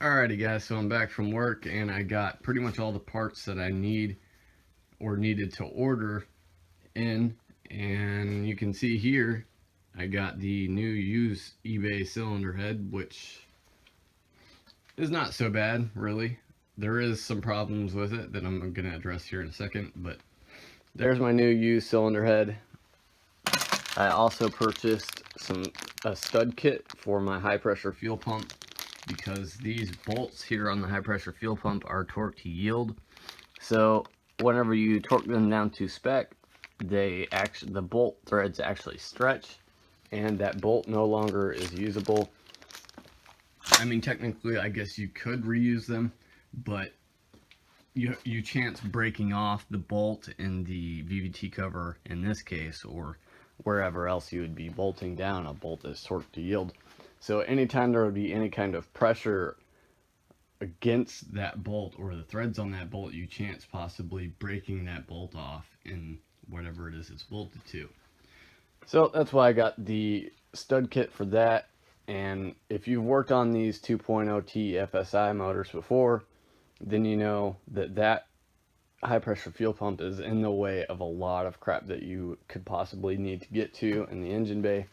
Alrighty guys, so I'm back from work and I got pretty much all the parts that I need or needed to order in, and you can see here I got the new used eBay cylinder head, which is not so bad really. There is some problems with it that I'm going to address here in a second, but there's my new used cylinder head. I also purchased a stud kit for my high pressure fuel pump, because these bolts here on the high pressure fuel pump are torque to yield. So whenever you torque them down to spec, the bolt threads actually stretch, and that bolt no longer is usable. I mean, technically I guess you could reuse them, but you chance breaking off the bolt in the VVT cover in this case, or wherever else you would be bolting down a bolt that's torque to yield. So anytime there would be any kind of pressure against that bolt or the threads on that bolt, you chance possibly breaking that bolt off in whatever it is it's bolted to. So that's why I got the stud kit for that. And if you've worked on these 2.0T FSI motors before, then you know that high pressure fuel pump is in the way of a lot of crap that you could possibly need to get to in the engine bay.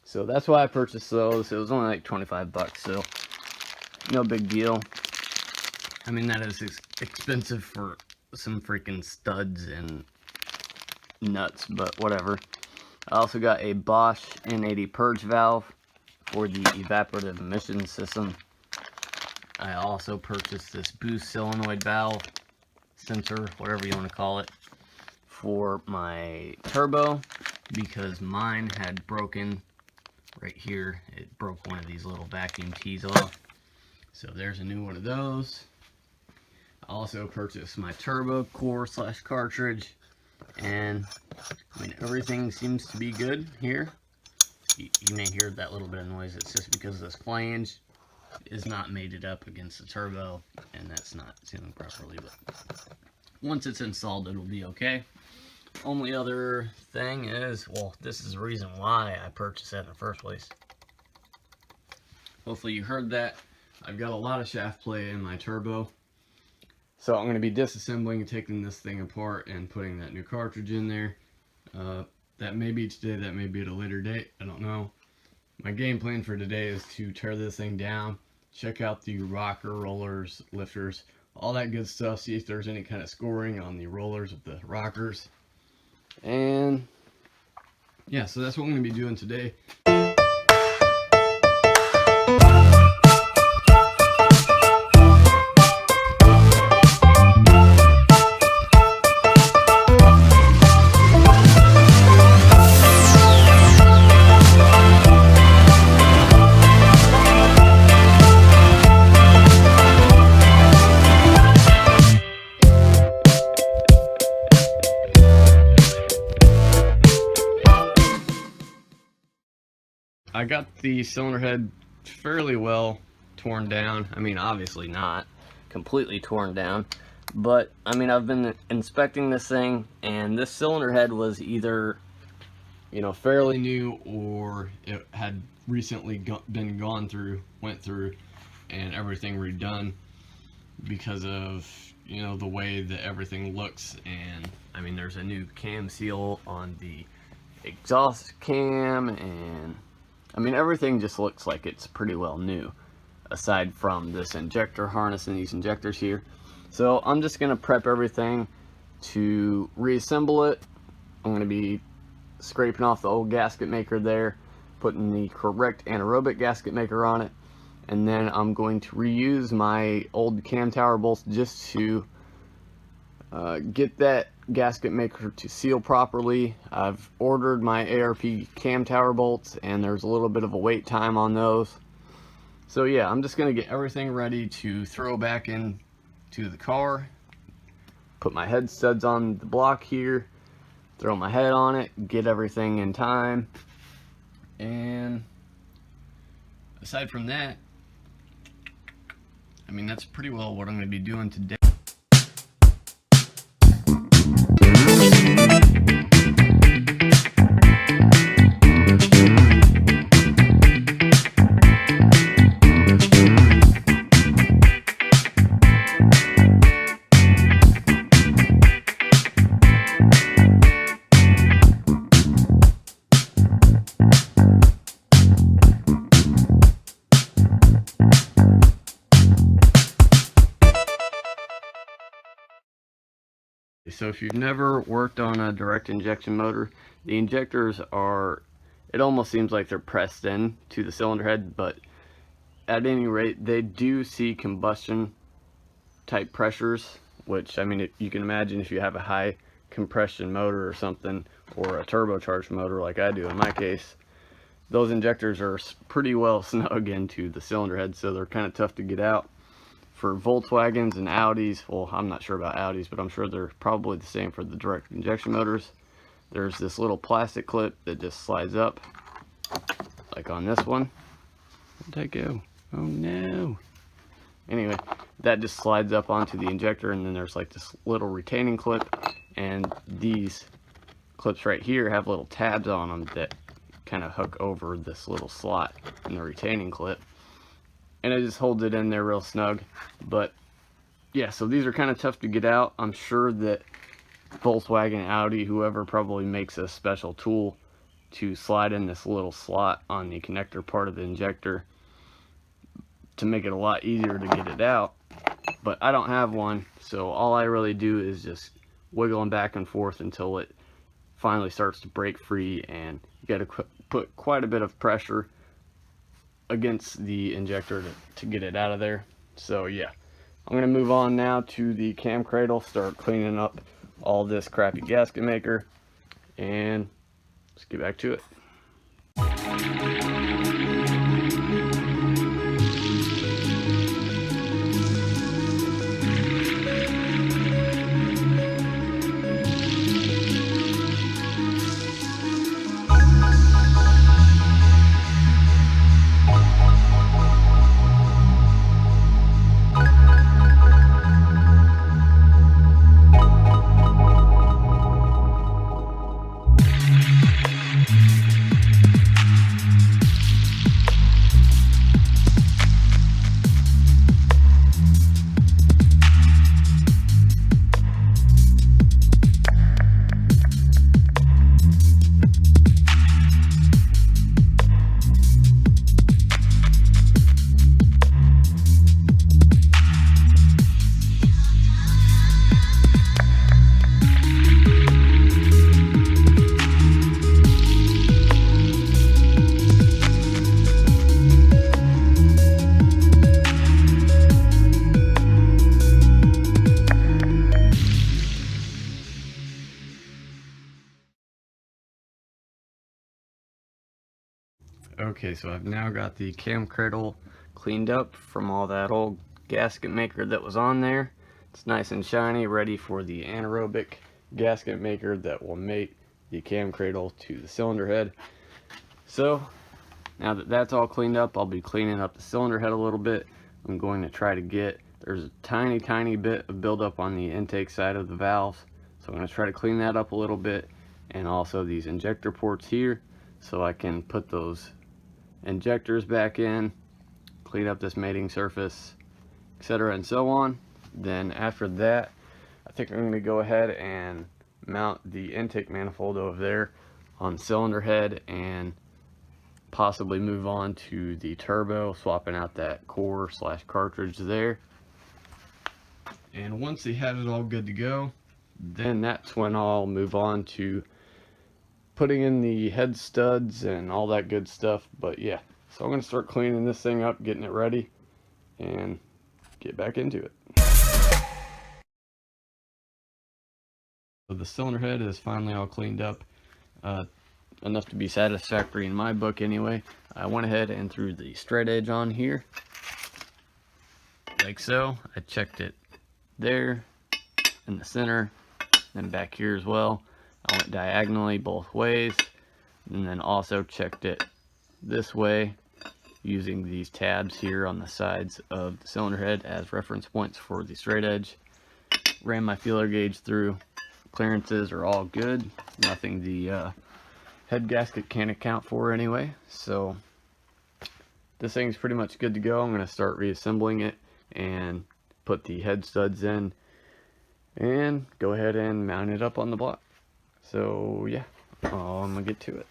So that's why I purchased those. It was only like 25 bucks, so no big deal. I mean, that is expensive for some freaking studs and nuts, but whatever. I also got a Bosch N80 purge valve for the evaporative emission system. I also purchased this boost solenoid valve sensor, whatever you want to call it, for my turbo, because mine had broken right here. It broke one of these little vacuum tees off, so there's a new one of those. I also purchased my turbo core / cartridge, and I mean, everything seems to be good here. You may hear that little bit of noise. It's just because this flange is not mated up against the turbo, and that's not sealing properly, but once it's installed it'll be okay. Only other thing is, well, this is the reason why I purchased that in the first place. Hopefully you heard that. I've got a lot of shaft play in my turbo, so I'm going to be disassembling and taking this thing apart and putting that new cartridge in there. That may be today, that may be at a later date, I don't know. My game plan for today is to tear this thing down, check out the rocker, rollers, lifters, all that good stuff, see if there's any kind of scoring on the rollers of the rockers. And yeah, so that's what I'm going to be doing today. I got the cylinder head fairly well torn down. I mean, obviously not completely torn down, but I mean, I've been inspecting this thing, and this cylinder head was either, you know, fairly new, or it had recently went through and everything redone because of, you know, the way that everything looks. And I mean, there's a new cam seal on the exhaust cam, and I mean, everything just looks like it's pretty well new, aside from this injector harness and these injectors here. So I'm just going to prep everything to reassemble it. I'm going to be scraping off the old gasket maker there, putting the correct anaerobic gasket maker on it, and then I'm going to reuse my old cam tower bolts just to get that gasket maker to seal properly. I've ordered my ARP cam tower bolts, and there's a little bit of a wait time on those. So yeah, I'm just going to get everything ready to throw back into the car, put my head studs on the block here, throw my head on it, get everything in time. And aside from that, I mean, that's pretty well what I'm going to be doing today. so if you've never worked on a direct injection motor, the injectors are, it almost seems like they're pressed in to the cylinder head, but at any rate, they do see combustion type pressures, which, I mean, you can imagine if you have a high compression motor or something, or a turbocharged motor like I do in my case, those injectors are pretty well snug into the cylinder head, so they're kind of tough to get out. For Volkswagens and Audis, well, I'm not sure about Audis, but I'm sure they're probably the same for the direct injection motors. There's this little plastic clip that just slides up, like on this one. Where'd that go? Oh no. Anyway, that just slides up onto the injector, and then there's like this little retaining clip, and these clips right here have little tabs on them that kind of hook over this little slot in the retaining clip, and it just holds it in there real snug. But yeah, so these are kind of tough to get out. I'm sure that Volkswagen, Audi, whoever probably makes a special tool to slide in this little slot on the connector part of the injector to make it a lot easier to get it out, but I don't have one, so all I really do is just wiggle them back and forth until it finally starts to break free, and you got to put quite a bit of pressure against the injector to get it out of there. So yeah, I'm going to move on now to the cam cradle, start cleaning up all this crappy gasket maker, and let's get back to it. Okay, so I've now got the cam cradle cleaned up from all that old gasket maker that was on there. It's nice and shiny, ready for the anaerobic gasket maker that will mate the cam cradle to the cylinder head. So now that that's all cleaned up, I'll be cleaning up the cylinder head a little bit. I'm going to try to get, there's a tiny bit of buildup on the intake side of the valves, so I'm going to try to clean that up a little bit, and also these injector ports here, so I can put those injectors back in, clean up this mating surface, etc. and so on. Then after that, I think I'm going to go ahead and mount the intake manifold over there on the cylinder head, and possibly move on to the turbo, swapping out that core / cartridge there. And once they had it all good to go, then that's when I'll move on to putting in the head studs and all that good stuff. But yeah, so I'm going to start cleaning this thing up, getting it ready, and get back into it. So the cylinder head is finally all cleaned up, enough to be satisfactory in my book anyway. I went ahead and threw the straight edge on here, like so. I checked it there, in the center, and back here as well. I went diagonally both ways, and then also checked it this way using these tabs here on the sides of the cylinder head as reference points for the straight edge. Ran my feeler gauge through. Clearances are all good, nothing the head gasket can't account for anyway. So this thing's pretty much good to go. I'm going to start reassembling it and put the head studs in and go ahead and mount it up on the block. So yeah, I'm gonna get to it.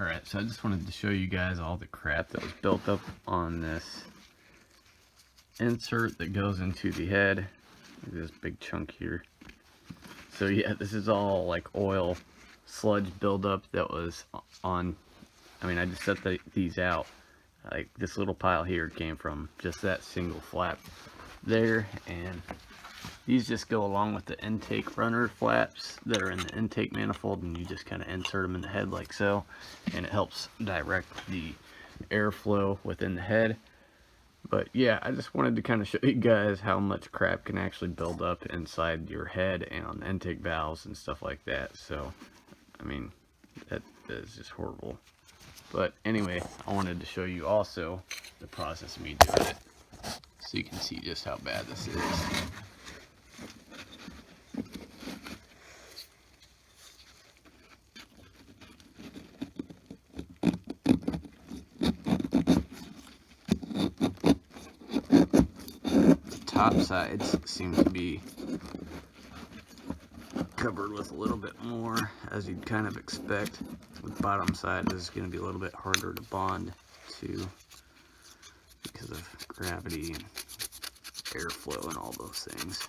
Alright, so I just wanted to show you guys all the crap that was built up on this insert that goes into the head. This big chunk here. So yeah, this is all like oil sludge buildup that was on. I mean, I just set these out. Like this little pile here came from just that single flap there, and these just go along with the intake runner flaps that are in the intake manifold, and you just kind of insert them in the head like so, and it helps direct the airflow within the head. But yeah, I just wanted to kind of show you guys how much crap can actually build up inside your head and on the intake valves and stuff like that. So, I mean, that is just horrible. But anyway, I wanted to show you also the process of me doing it, so you can see just how bad this is. Top sides seem to be covered with a little bit more, as you'd kind of expect. The bottom side is going to be a little bit harder to bond to because of gravity and airflow and all those things.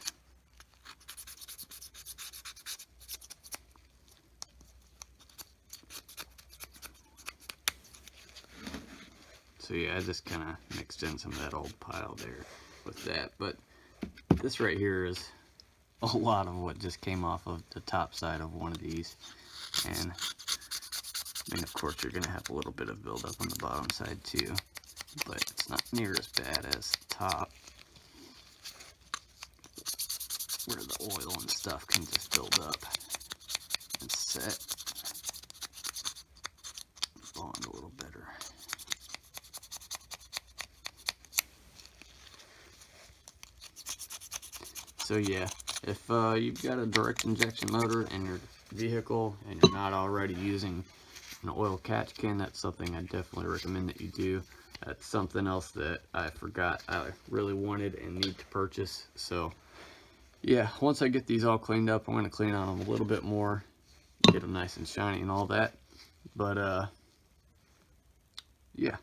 So yeah, I just kind of mixed in some of that old pile there with that, but this right here is a lot of what just came off of the top side of one of these. And I mean, of course you're going to have a little bit of buildup on the bottom side too, but it's not near as bad as the top, where the oil and stuff can just build up and set, bond a little better. So yeah, if you've got a direct injection motor in your vehicle and you're not already using an oil catch can, that's something I definitely recommend that you do. That's something else that I forgot I really wanted and need to purchase. So yeah, once I get these all cleaned up, I'm going to clean on them a little bit more, get them nice and shiny and all that. But yeah.